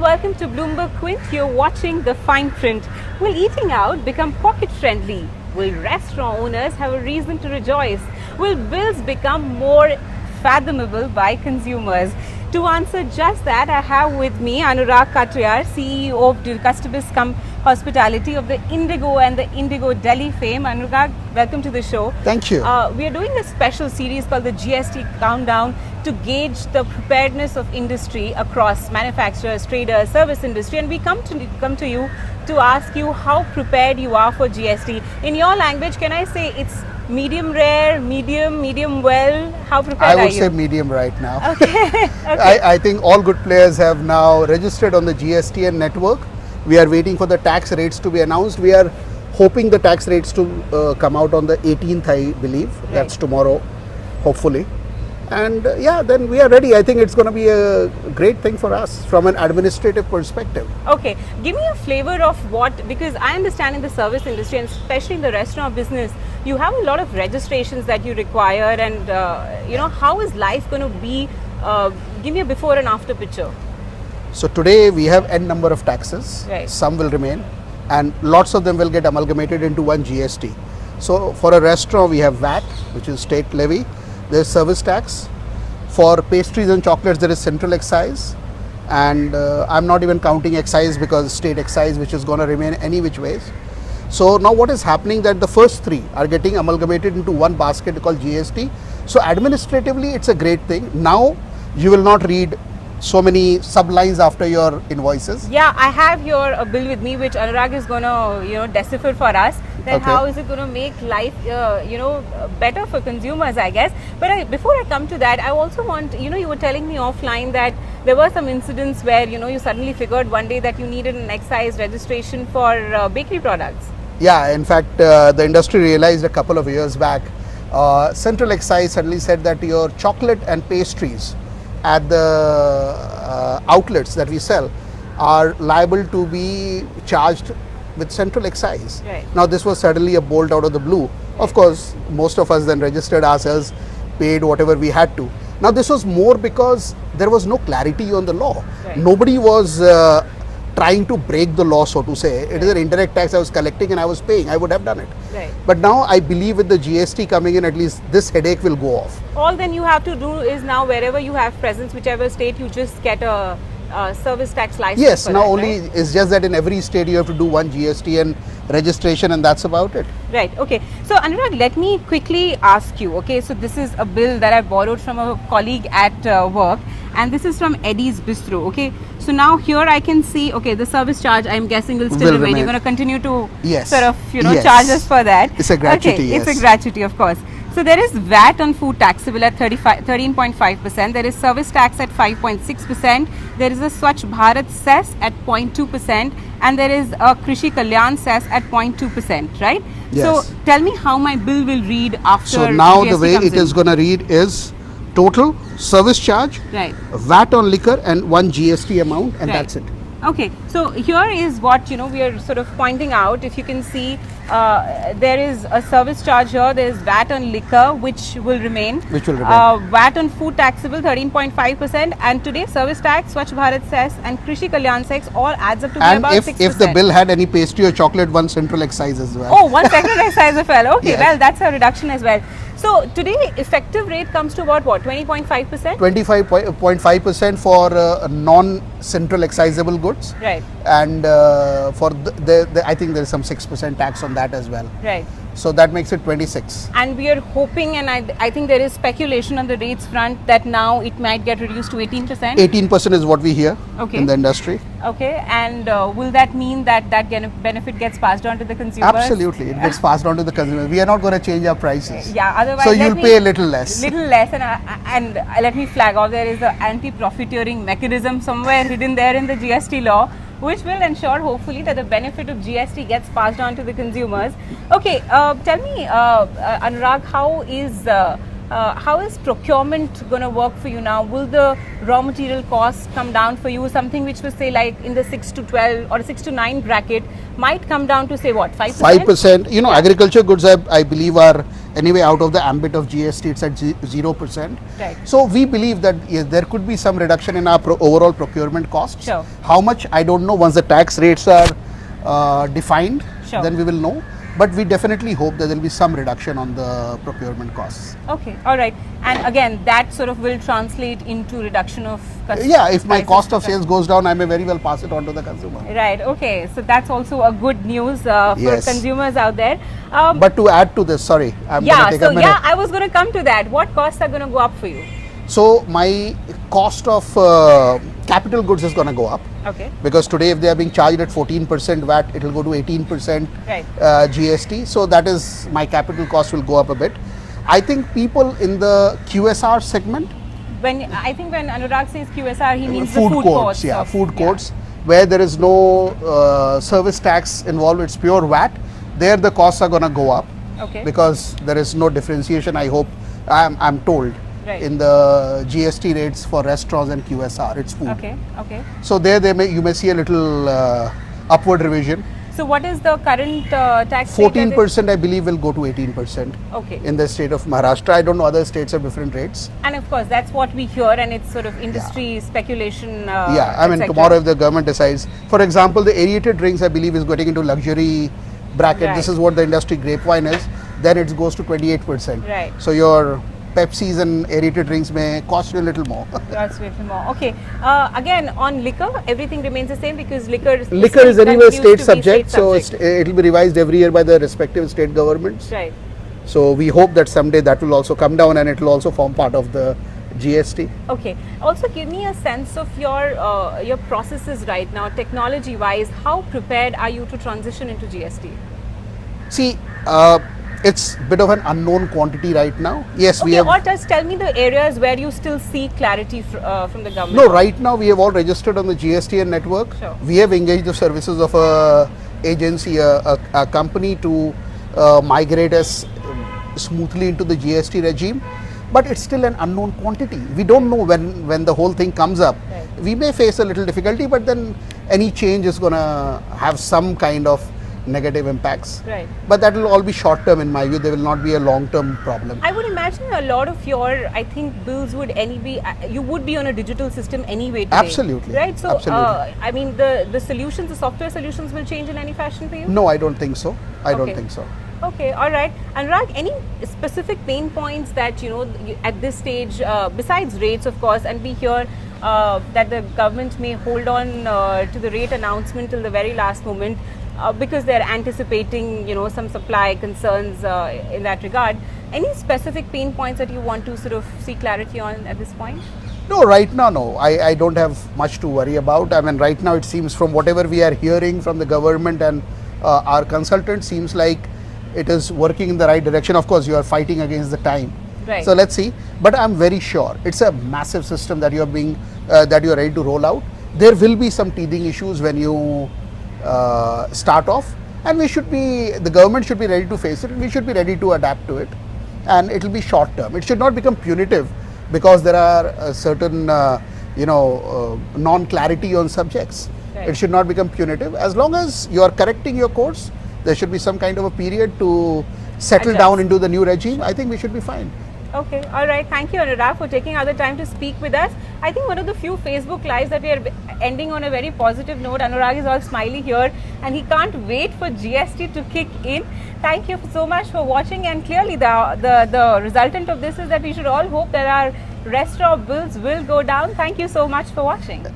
welcome to BloombergQuint. You're watching the fine print. Will eating out become pocket friendly? Will restaurant owners have a reason to rejoice? Will bills become more fathomable by consumers? To answer just that, I have with me Anurag Katriar, CEO of de-Gustibus Hospitality of the Indigo and the Indigo Delhi fame. Anurag, welcome to the show. Thank you. We are doing a special series called the GST Countdown to gauge the preparedness of industry across manufacturers, traders, service industry, and we come to you to ask you how prepared you are for GST. In your language, can I say it's medium rare, medium well? How prepared are you? I would say medium right now. Okay. Okay. I think all good players have now registered on the GSTN network. We are waiting for the tax rates to be announced. We are hoping the tax rates to come out on the 18th, I believe. Right. That's tomorrow, hopefully. And yeah, then we are ready. I think it's going to be a great thing for us from an administrative perspective. Okay, give me a flavor of what, because I understand in the service industry and especially in the restaurant business, you have a lot of registrations that you require, and how is life going to be? Give me a before and after picture. So today we have n number of taxes. Right. Some will remain, and lots of them will get amalgamated into one GST. So for a restaurant, we have VAT, which is state levy. There is service tax. For pastries and chocolates, there is central excise, and I'm not even counting excise because state excise, which is going to remain any which ways. So now what is happening that the first three are getting amalgamated into one basket called GST. So administratively, it's a great thing. Now you will not read so many sublines after your invoices. Yeah, I have your bill with me, which Anurag is going to decipher for us. Then Okay. How is it going to make life better for consumers, I guess. But before I come to that, I also want, you were telling me offline that there were some incidents where you suddenly figured one day that you needed an excise registration for bakery products. Yeah, in fact, the industry realized a couple of years back, central excise suddenly said that your chocolate and pastries at the outlets that we sell are liable to be charged with central excise. Right. Now this was suddenly a bolt out of the blue. Of course, most of us then registered ourselves, paid whatever we had to. Now this was more because there was no clarity on the law. Right. Nobody was trying to break the law, so to say. It is an indirect tax I was collecting and I was paying. I would have done it. Right. But now I believe with the GST coming in, at least this headache will go off. All then you have to do is now wherever you have presence, whichever state, you just get a service tax license. Yes, for now that, only right? it's just that in every state you have to do one GST and registration, and that's about it. Right, okay. So Anurag, let me quickly ask you, okay, so this is a bill that I borrowed from a colleague at work, and this is from Eddie's Bistro, okay. So now here I can see, okay, the service charge I'm guessing will still remain. You're going to continue to Yes. sort of, Yes. charge us for that. It's a gratuity, okay, yes. It's a gratuity, of course. So there is VAT on food taxable at 13.5%. There is service tax at 5.6%. There is a Swachh Bharat cess at 0.2%, and there is a Krishi Kalyan cess at 0.2%, right? Yes. So tell me how my bill will read after. So now GST the way comes it is going to read is total service charge, Right. VAT on liquor, and one GST amount, and Right. that's it. Okay, so here is what we are sort of pointing out. If you can see, there is a service charge here. There is VAT on liquor, which will remain. Which will remain. VAT on food taxable 13.5%, and today service tax, Swachh Bharat cess, and Krishi Kalyan cess all adds up to be And about 6%. if the bill had any pastry or chocolate, one central excise as well. Oh, one second excise as well. Okay, Yes. well that's a reduction as well. So today effective rate comes to about what, 20.5%? 25.5% for non-central excisable goods. Right. And for I think there is some 6% tax on that as well. Right. So that makes it 26. And we are hoping, and I think there is speculation on the rates front that now it might get reduced to 18%. 18% is what we hear Okay. in the industry. Okay, and will that mean that benefit gets passed on to the consumers? Absolutely, it gets passed on to the consumer. We are not going to change our prices. Yeah, otherwise So you'll pay a little less. Little less, and let me flag off, there is an anti-profiteering mechanism somewhere hidden there in the GST law, which will ensure hopefully that the benefit of GST gets passed on to the consumers. Okay, tell me, Anurag, how is procurement going to work for you now? Will the raw material costs come down for you? Something which was say like in the 6 to 12 or 6 to 9 bracket might come down to say what, 5%? 5%. Agriculture goods I believe are Anyway, out of the ambit of GST, it's at 0%. Right. So we believe that yes, there could be some reduction in our overall procurement costs. Sure. How much, I don't know. Once the tax rates are defined, Sure. then we will know. But we definitely hope that there will be some reduction on the procurement costs. Okay, all right. And again, that sort of will translate into reduction of Yeah, if my prices cost to of sales goes down, I may very well pass it on to the consumer. Right, okay. So that's also a good news for Yes. consumers out there. But to add to this, sorry, I'm going to take a minute. Yeah, I was going to come to that. What costs are going to go up for you? So my cost of capital goods is going to go up. Okay. Because today if they are being charged at 14% VAT, it will go to 18% Right. GST. So that is, my capital cost will go up a bit. I think people in the QSR segment, I think when Anurag says QSR, he means food the food courts, courts. food courts, where there is no service tax involved, it's pure VAT. There the costs are going to go up. Okay. Because there is no differentiation, I hope, I'm told, Right. in the GST rates for restaurants and QSR, it's food. Okay, okay. So there you may see a little upward revision. So what is the current tax rate? 14% I believe will go to 18% Okay. in the state of Maharashtra. I don't know, other states have different rates. And of course, that's what we hear, and it's sort of industry speculation. Yeah, I mean, etc. tomorrow if the government decides, for example, the aerated drinks I believe is getting into luxury bracket. Right. This is what the industry grapevine is. Then it goes to 28%. Right. So your Pepsis and aerated drinks may cost you a little more. That's a little more. Okay. Again, on liquor, everything remains the same because liquor is Anyway continues state to be subject, state so subject. it will be revised every year by the respective state governments. Right. So we hope that someday that will also come down and it will also form part of the GST. Okay. Also, give me a sense of your processes right now, technology-wise. How prepared are you to transition into GST? See, it's a bit of an unknown quantity right now. Yes, Okay, we have. or just tell me the areas where you still see clarity from the government. No, right now we have all registered on the GSTN network. Sure. We have engaged the services of a agency, a company to migrate us smoothly into the GST regime. But it's still an unknown quantity. We don't know when the whole thing comes up. Right. We may face a little difficulty, but then any change is going to have some kind of negative impacts. Right. But that will all be short term in my view. There will not be a long term problem. I would imagine a lot of your, I think, bills would you would be on a digital system anyway today. Absolutely. Right? So, Absolutely. I mean, the solutions, the software solutions will change in any fashion for you? No, I don't think so. I Okay. don't think so. Okay, all right. Anurag, any specific pain points that, at this stage, besides rates, of course, and we hear that the government may hold on to the rate announcement till the very last moment, because they're anticipating, some supply concerns in that regard. Any specific pain points that you want to sort of see clarity on at this point? No, right now, no. I don't have much to worry about. I mean, right now it seems from whatever we are hearing from the government and our consultants, seems like it is working in the right direction. Of course, you are fighting against the time. Right. So let's see. But I'm very sure it's a massive system that you're ready to roll out. There will be some teething issues when you start off, and the government should be ready to face it, and we should be ready to adapt to it, and it will be short term. It should not become punitive because there are certain non-clarity on subjects. Right. It should not become punitive. As long as you are correcting your course, there should be some kind of a period to settle Adjust. down into the new regime. I think we should be fine. Okay, all right. Thank you, Anurag, for taking out the time to speak with us. I think one of the few Facebook Lives that we are ending on a very positive note. Anurag is all smiley here and he can't wait for GST to kick in. Thank you so much for watching, and clearly the resultant of this is that we should all hope that our restaurant bills will go down. Thank you so much for watching.